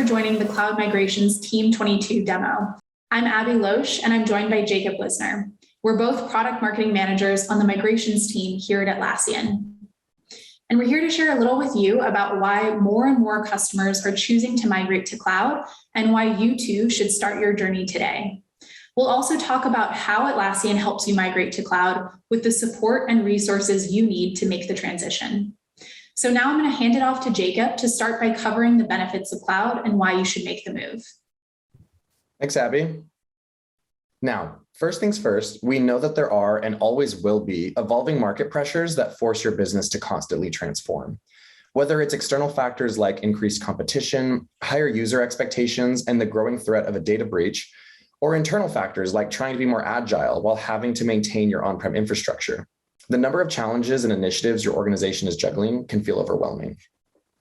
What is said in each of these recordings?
for joining the Cloud Migrations Team 22 demo. I'm Abby Loesch, and I'm joined by Jacob Wisner. We're both product marketing managers on the migrations team here at Atlassian. And we're here to share a little with you about why more and more customers are choosing to migrate to cloud and why you too should start your journey today. We'll also talk about how Atlassian helps you migrate to cloud with the support and resources you need to make the transition. So now I'm going to hand it off to Jacob to start by covering the benefits of cloud and why you should make the move. Thanks, Abby. Now, first things first, we know that there are and always will be evolving market pressures that force your business to constantly transform. Whether it's external factors like increased competition, higher user expectations, and the growing threat of a data breach, or internal factors like trying to be more agile while having to maintain your on-prem infrastructure. The number of challenges and initiatives your organization is juggling can feel overwhelming.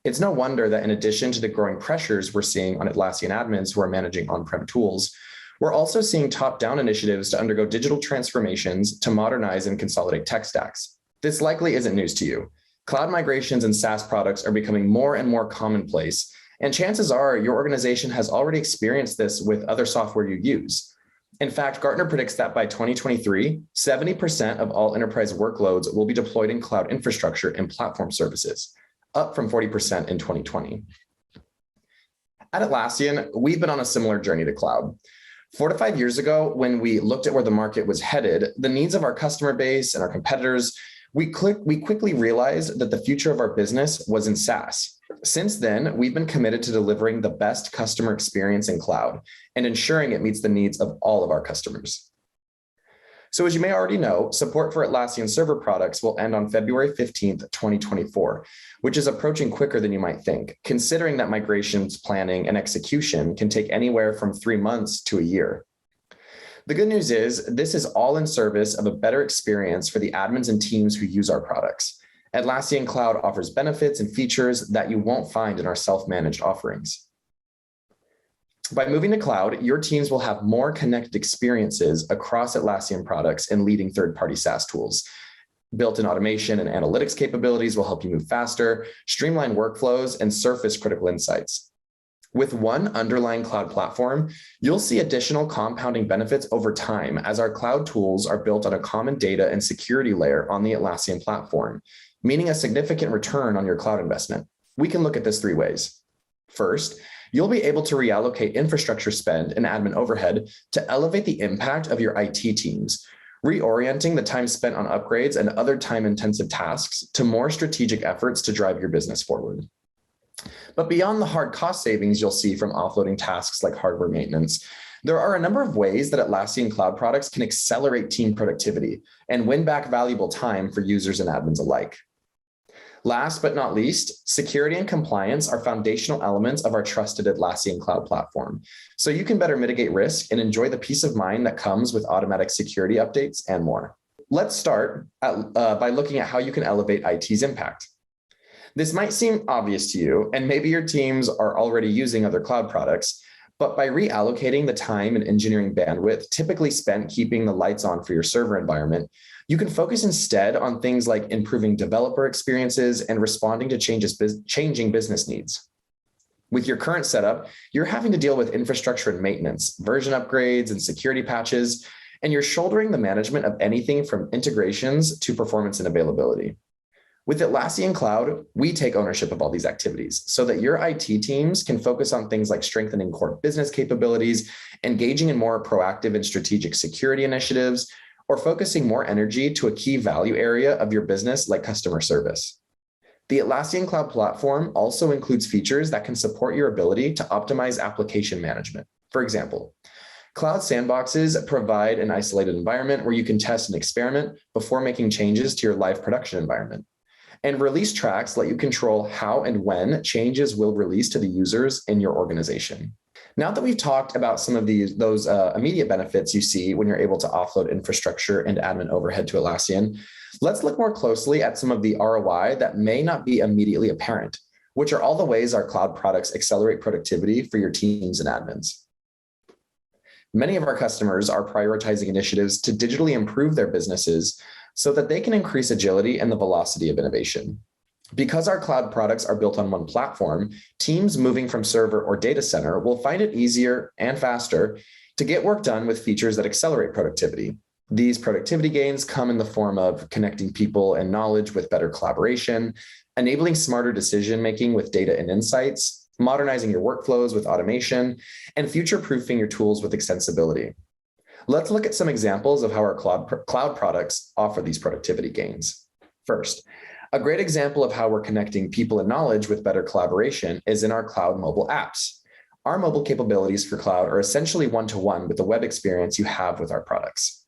It's no wonder that in addition to the growing pressures we're seeing on Atlassian admins who are managing on-prem tools, we're also seeing top-down initiatives to undergo digital transformations to modernize and consolidate tech stacks. This likely isn't news to you. Cloud migrations and SaaS products are becoming more and more commonplace, and chances are your organization has already experienced this with other software you use. In fact, Gartner predicts that by 2023, 70% of all enterprise workloads will be deployed in cloud infrastructure and platform services, up from 40% in 2020. At Atlassian, we've been on a similar journey to cloud. 4 to 5 years ago, when we looked at where the market was headed, the needs of our customer base and our competitors, we quickly realized that the future of our business was in SaaS. Since then, we've been committed to delivering the best customer experience in cloud and ensuring it meets the needs of all of our customers. So as you may already know, support for Atlassian server products will end on February 15th, 2024, which is approaching quicker than you might think, considering that migrations planning and execution can take anywhere from 3 months to a year. The good news is this is all in service of a better experience for the admins and teams who use our products. Atlassian Cloud offers benefits and features that you won't find in our self-managed offerings. By moving to cloud, your teams will have more connected experiences across Atlassian products and leading third-party SaaS tools. Built-in automation and analytics capabilities will help you move faster, streamline workflows, and surface critical insights. With one underlying cloud platform, you'll see additional compounding benefits over time as our cloud tools are built on a common data and security layer on the Atlassian platform, meaning a significant return on your cloud investment. We can look at this 3 ways. First, you'll be able to reallocate infrastructure spend and admin overhead to elevate the impact of your IT teams, reorienting the time spent on upgrades and other time-intensive tasks to more strategic efforts to drive your business forward. But beyond the hard cost savings you'll see from offloading tasks like hardware maintenance, there are a number of ways that Atlassian Cloud products can accelerate team productivity and win back valuable time for users and admins alike. Last but not least, security and compliance are foundational elements of our trusted Atlassian Cloud platform, so you can better mitigate risk and enjoy the peace of mind that comes with automatic security updates and more. Let's start by looking at how you can elevate IT's impact. This might seem obvious to you, and maybe your teams are already using other cloud products, but by reallocating the time and engineering bandwidth typically spent keeping the lights on for your server environment, you can focus instead on things like improving developer experiences and responding to changing business needs. With your current setup, you're having to deal with infrastructure and maintenance, version upgrades, and security patches, and you're shouldering the management of anything from integrations to performance and availability. With Atlassian Cloud, we take ownership of all these activities so that your IT teams can focus on things like strengthening core business capabilities, engaging in more proactive and strategic security initiatives, or focusing more energy to a key value area of your business like customer service. The Atlassian Cloud platform also includes features that can support your ability to optimize application management. For example, cloud sandboxes provide an isolated environment where you can test and experiment before making changes to your live production environment. And release tracks let you control how and when changes will release to the users in your organization. Now that we've talked about some of those immediate benefits you see when you're able to offload infrastructure and admin overhead to Atlassian, let's look more closely at some of the ROI that may not be immediately apparent, which are all the ways our cloud products accelerate productivity for your teams and admins. Many of our customers are prioritizing initiatives to digitally improve their businesses so that they can increase agility and the velocity of innovation. Because our cloud products are built on one platform, teams moving from server or data center will find it easier and faster to get work done with features that accelerate productivity. These productivity gains come in the form of connecting people and knowledge with better collaboration, enabling smarter decision-making with data and insights, modernizing your workflows with automation, and future-proofing your tools with extensibility. Let's look at some examples of how our cloud products offer these productivity gains. First, a great example of how we're connecting people and knowledge with better collaboration is in our cloud mobile apps. Our mobile capabilities for cloud are essentially one-to-one with the web experience you have with our products.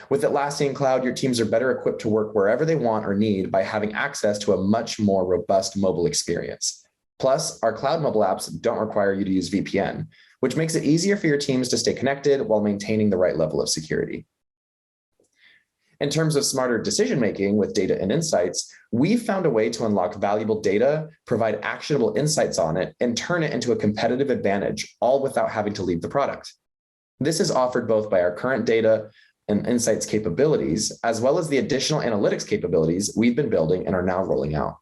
With Atlassian Cloud, your teams are better equipped to work wherever they want or need by having access to a much more robust mobile experience. Plus, our cloud mobile apps don't require you to use VPN, which makes it easier for your teams to stay connected while maintaining the right level of security. In terms of smarter decision-making with data and insights, we've found a way to unlock valuable data, provide actionable insights on it, and turn it into a competitive advantage, all without having to leave the product. This is offered both by our current data and insights capabilities, as well as the additional analytics capabilities we've been building and are now rolling out.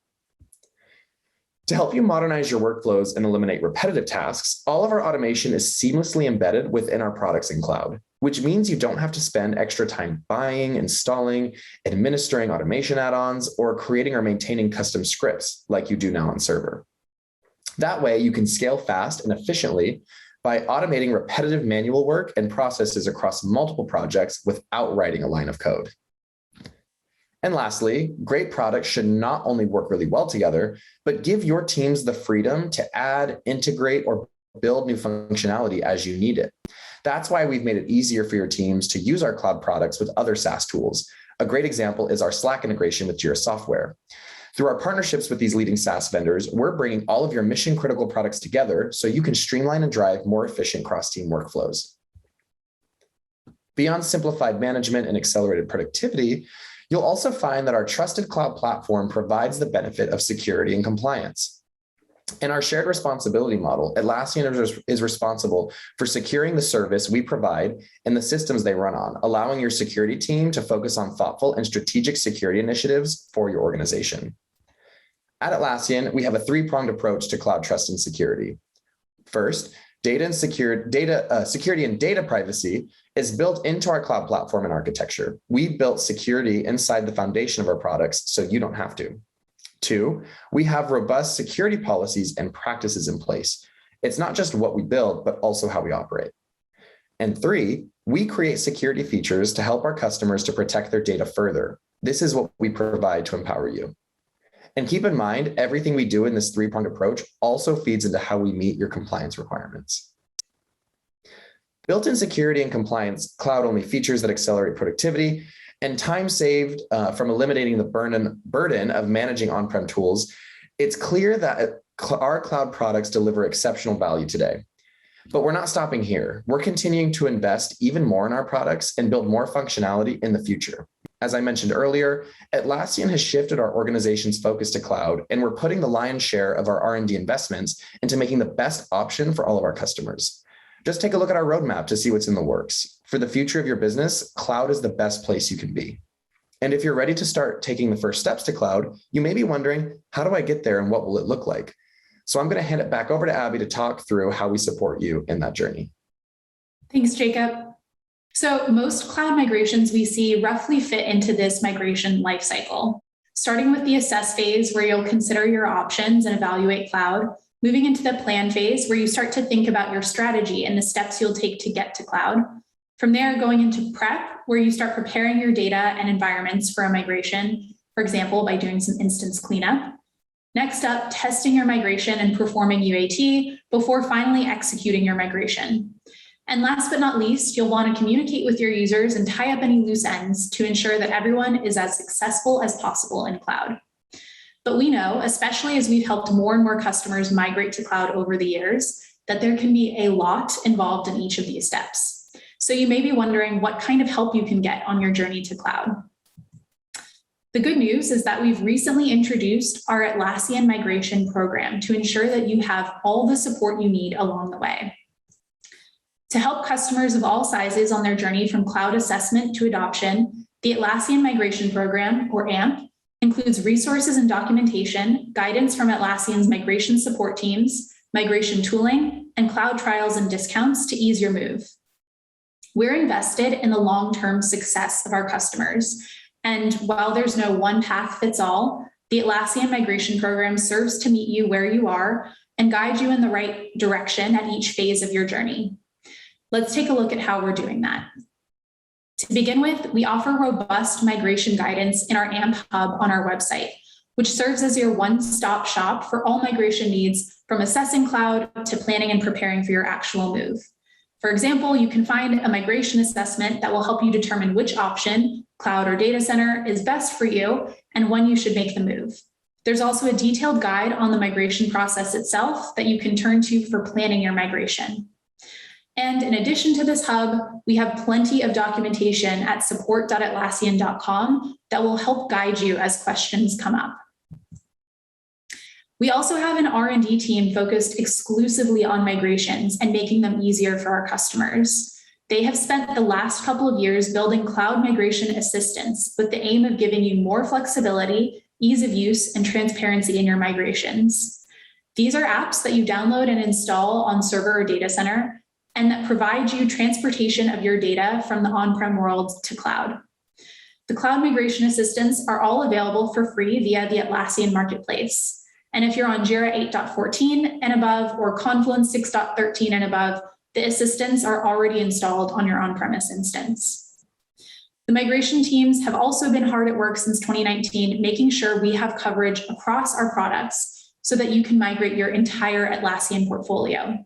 To help you modernize your workflows and eliminate repetitive tasks, all of our automation is seamlessly embedded within our products in cloud, which means you don't have to spend extra time buying, installing, administering automation add-ons, or creating or maintaining custom scripts like you do now on server. That way, you can scale fast and efficiently by automating repetitive manual work and processes across multiple projects without writing a line of code. And lastly, great products should not only work really well together, but give your teams the freedom to add, integrate, or build new functionality as you need it. That's why we've made it easier for your teams to use our cloud products with other SaaS tools. A great example is our Slack integration with Jira Software. Through our partnerships with these leading SaaS vendors, we're bringing all of your mission-critical products together so you can streamline and drive more efficient cross-team workflows. Beyond simplified management and accelerated productivity, you'll also find that our trusted cloud platform provides the benefit of security and compliance. In our shared responsibility model, Atlassian is responsible for securing the service we provide and the systems they run on, allowing your security team to focus on thoughtful and strategic security initiatives for your organization. At Atlassian, we have a three-pronged approach to cloud trust and security. First, security and data privacy is built into our cloud platform and architecture. We built security inside the foundation of our products so you don't have to. Two, we have robust security policies and practices in place. It's not just what we build, but also how we operate. And three, we create security features to help our customers to protect their data further. This is what we provide to empower you. And keep in mind, everything we do in this three-pronged approach also feeds into how we meet your compliance requirements. Built-in security and compliance, cloud-only features that accelerate productivity and time saved from eliminating the burden of managing on-prem tools. It's clear that our cloud products deliver exceptional value today. But we're not stopping here. We're continuing to invest even more in our products and build more functionality in the future. As I mentioned earlier, Atlassian has shifted our organization's focus to cloud, and we're putting the lion's share of our R&D investments into making the best option for all of our customers. Just take a look at our roadmap to see what's in the works. For the future of your business, cloud is the best place you can be. And if you're ready to start taking the first steps to cloud, you may be wondering, how do I get there and what will it look like? So I'm going to hand it back over to Abby to talk through how we support you in that journey. Thanks, Jacob. So most cloud migrations we see roughly fit into this migration lifecycle, starting with the assess phase where you'll consider your options and evaluate cloud, moving into the plan phase where you start to think about your strategy and the steps you'll take to get to cloud. From there, going into prep, where you start preparing your data and environments for a migration, for example, by doing some instance cleanup. Next up, testing your migration and performing UAT before finally executing your migration. And last but not least, you'll want to communicate with your users and tie up any loose ends to ensure that everyone is as successful as possible in cloud. But we know, especially as we've helped more and more customers migrate to cloud over the years, that there can be a lot involved in each of these steps. So you may be wondering what kind of help you can get on your journey to cloud. The good news is that we've recently introduced our Atlassian Migration Program to ensure that you have all the support you need along the way. To help customers of all sizes on their journey from cloud assessment to adoption, the Atlassian Migration Program, or AMP, includes resources and documentation, guidance from Atlassian's migration support teams, migration tooling, and cloud trials and discounts to ease your move. We're invested in the long-term success of our customers. And while there's no one path fits all, the Atlassian Migration Program serves to meet you where you are and guide you in the right direction at each phase of your journey. Let's take a look at how we're doing that. To begin with, we offer robust migration guidance in our AMP hub on our website, which serves as your one-stop shop for all migration needs, from assessing cloud to planning and preparing for your actual move. For example, you can find a migration assessment that will help you determine which option, cloud or data center, is best for you and when you should make the move. There's also a detailed guide on the migration process itself that you can turn to for planning your migration. And in addition to this hub, we have plenty of documentation at support.atlassian.com that will help guide you as questions come up. We also have an R&D team focused exclusively on migrations and making them easier for our customers. They have spent the last couple of years building cloud migration assistance with the aim of giving you more flexibility, ease of use, and transparency in your migrations. These are apps that you download and install on server or data center, and that provide you transportation of your data from the on-prem world to cloud. The cloud migration assistants are all available for free via the Atlassian Marketplace. And if you're on Jira 8.14 and above or Confluence 6.13 and above, the assistants are already installed on your on-premise instance. The migration teams have also been hard at work since 2019, making sure we have coverage across our products so that you can migrate your entire Atlassian portfolio.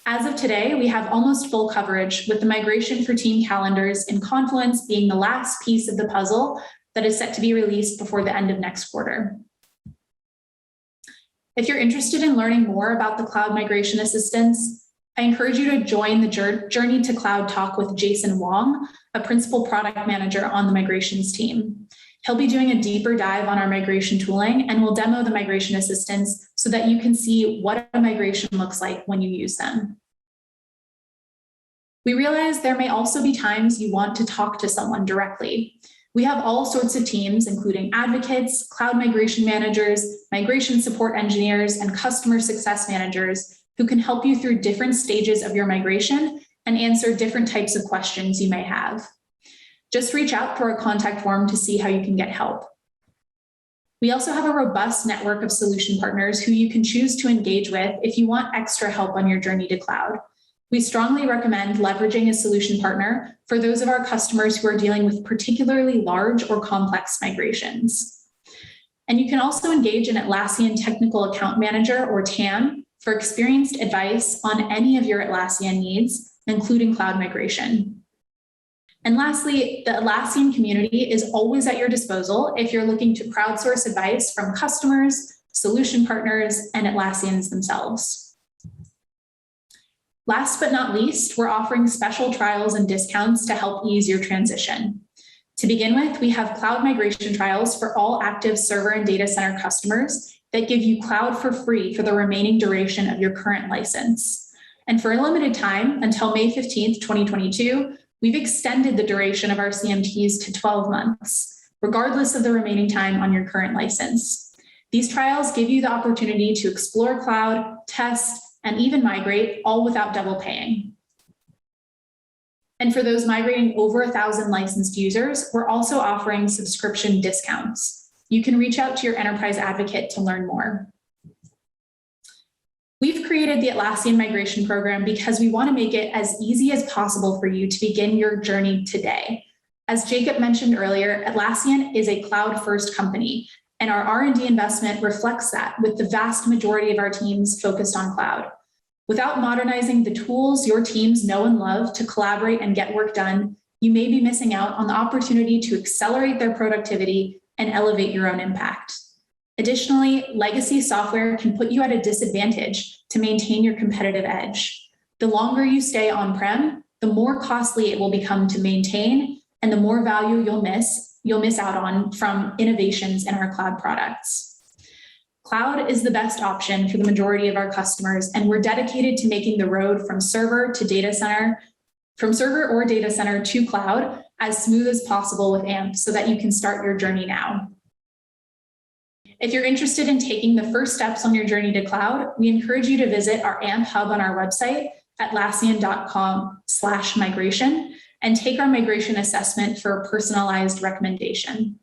As of today, we have almost full coverage, with the migration for team calendars in Confluence being the last piece of the puzzle that is set to be released before the end of next quarter. If you're interested in learning more about the cloud migration assistance, I encourage you to join the Journey to Cloud talk with Jason Wong, a principal product manager on the migrations team. He'll be doing a deeper dive on our migration tooling and will demo the migration assistants so that you can see what a migration looks like when you use them. We realize there may also be times you want to talk to someone directly. We have all sorts of teams, including advocates, cloud migration managers, migration support engineers, and customer success managers who can help you through different stages of your migration and answer different types of questions you may have. Just reach out through our contact form to see how you can get help. We also have a robust network of solution partners who you can choose to engage with if you want extra help on your journey to cloud. We strongly recommend leveraging a solution partner for those of our customers who are dealing with particularly large or complex migrations. And you can also engage an Atlassian Technical Account Manager, or TAM, for experienced advice on any of your Atlassian needs, including cloud migration. And lastly, the Atlassian community is always at your disposal if you're looking to crowdsource advice from customers, solution partners, and Atlassians themselves. Last but not least, we're offering special trials and discounts to help ease your transition. To begin with, we have cloud migration trials for all active server and data center customers that give you cloud for free for the remaining duration of your current license. And for a limited time, until May 15th, 2022, we've extended the duration of our CMTs to 12 months, regardless of the remaining time on your current license. These trials give you the opportunity to explore cloud, test, and even migrate, all without double paying. And for those migrating over 1,000 licensed users, we're also offering subscription discounts. You can reach out to your enterprise advocate to learn more. We've created the Atlassian Migration Program because we want to make it as easy as possible for you to begin your journey today. As Jacob mentioned earlier, Atlassian is a cloud-first company, and our R&D investment reflects that, with the vast majority of our teams focused on cloud. Without modernizing the tools your teams know and love to collaborate and get work done, you may be missing out on the opportunity to accelerate their productivity and elevate your own impact. Additionally, legacy software can put you at a disadvantage to maintain your competitive edge. The longer you stay on-prem, the more costly it will become to maintain, and the more value you'll miss out on from innovations in our cloud products. Cloud is the best option for the majority of our customers, and we're dedicated to making the road from server or data center to cloud as smooth as possible with AMP so that you can start your journey now. If you're interested in taking the first steps on your journey to cloud, we encourage you to visit our AMP hub on our website, atlassian.com/migration, and take our migration assessment for a personalized recommendation.